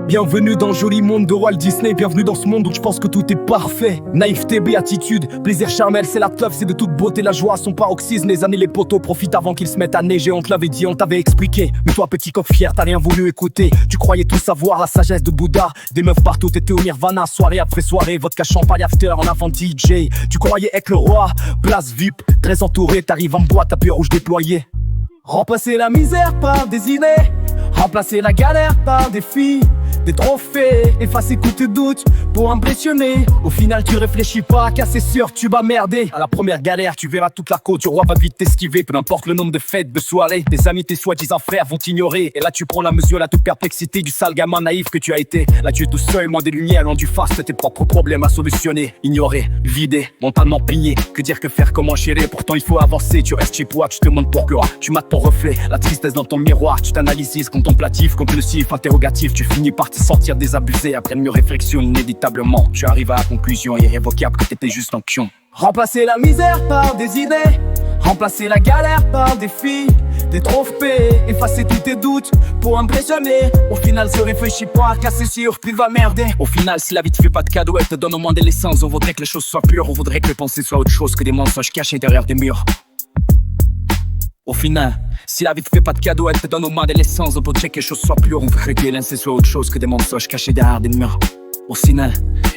Bienvenue dans le joli monde de Walt Disney. Bienvenue dans ce monde où je pense que tout est parfait. Naïveté, béatitude, plaisir charnel, c'est la teuf, c'est de toute beauté la joie à son paroxysme. Les années, les poteaux profitent avant qu'ils se mettent à neiger. On te l'avait dit, on t'avait expliqué. Mais toi petit coq fier, t'as rien voulu écouter. Tu croyais tout savoir, la sagesse de Bouddha. Des meufs partout, t'étais au Nirvana. Soirée après soirée, vodka, champagne, after en avant DJ. Tu croyais être le roi, place VIP, très entouré. T'arrives en boîte, tapis rouge déployé. Remplacer la misère par des idées, remplacer la galère par des filles, des trophées, effacer tous tes doutes pour impressionner. Au final tu réfléchis pas, car c'est sûr tu vas merder. À la première galère tu verras toute la côte du roi va vite t'esquiver. Peu importe le nombre de fêtes, de soirées, tes amis, tes soi-disant frères vont t'ignorer. Et là tu prends la mesure, la toute perplexité du sale gamin naïf que tu as été. Là tu es tout seul, moins des lumières, loin du face, tes propres problèmes à solutionner. Ignoré, vidé, mentalement pigné. Que dire, que faire, comment gérer. Pourtant il faut avancer, tu restes chez toi, tu te demandes pourquoi. Tu mates ton reflet, la tristesse dans ton miroir. Tu t'analyses, contemplatif, compulsif, interrogatif. Tu finis par te sentir désabusé. Après mieux réflexion, inévitablement tu arrives à la conclusion irrévocable que t'étais juste un pion. Remplacer la misère par des idées, remplacer la galère par des filles, des trophées, effacer tous tes doutes pour impressionner. Au final se réfléchis pas, car c'est sûr tu vas merder. Au final si la vie te fait pas de cadeau, elle te donne au moins de l'essence. On voudrait que les choses soient pures, on voudrait que les pensées soient autre chose que des mensonges cachés derrière des murs. Au final, si la vie te fait pas de cadeau, elle te donne au moins de l'essence. On voudrait que les choses soient pures, on voudrait que les lancers soient autre chose que des mensonges cachés derrière des murs. Au final,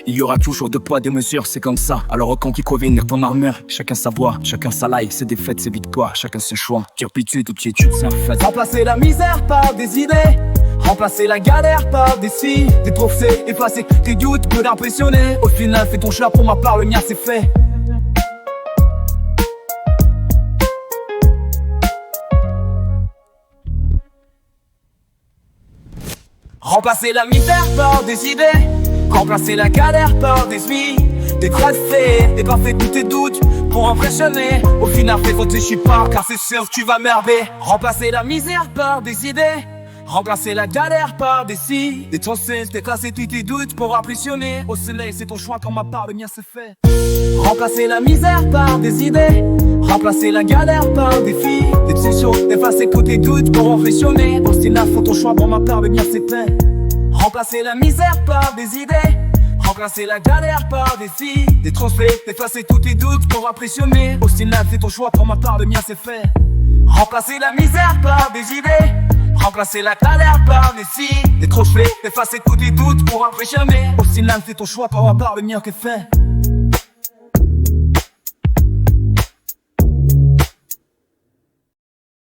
il y aura toujours deux poids, deux mesures, c'est comme ça. Alors aucun qui convienne ton armure. Chacun sa voix, chacun sa life, ses défaites, ses victoires, chacun ses choix. Turpitude ou quiétude, c'est un fait. Remplacer la misère par des idées, remplacer la galère par des si, des trophées, effacer tes doutes, peu d'impressionner. Au final, fais ton choix, pour ma part, le mien c'est fait. Remplacer la misère par des idées, remplacer la galère par des vies, des trophées, effacer tous tes doutes pour impressionner. Au final fais réfléchis pas, car c'est sûr tu vas merder. Remplacer la misère par des idées, remplacer la galère par des si, des trophées, effacer tous tes doutes pour impressionner. Au soleil c'est ton choix, quand ma part le mien c'est fait. Remplacer la misère par des idées, remplacer la galère par des filles, des sessions, effacer tous tes doutes pour impressionner. Au final faut ton choix, pour ma part le mien c'est fait. Remplacer la misère par des idées, remplacer la galère par des filles, des trophées, effacer tous tes doutes pour impressionner. Au final c'est ton choix, pour ma part le mien c'est fait. Remplacer la misère par des idées, remplacer la galère par des filles, des trophées, effacer tous tes doutes pour impressionner. Au final c'est ton choix, pour ma part le mien c'est fait.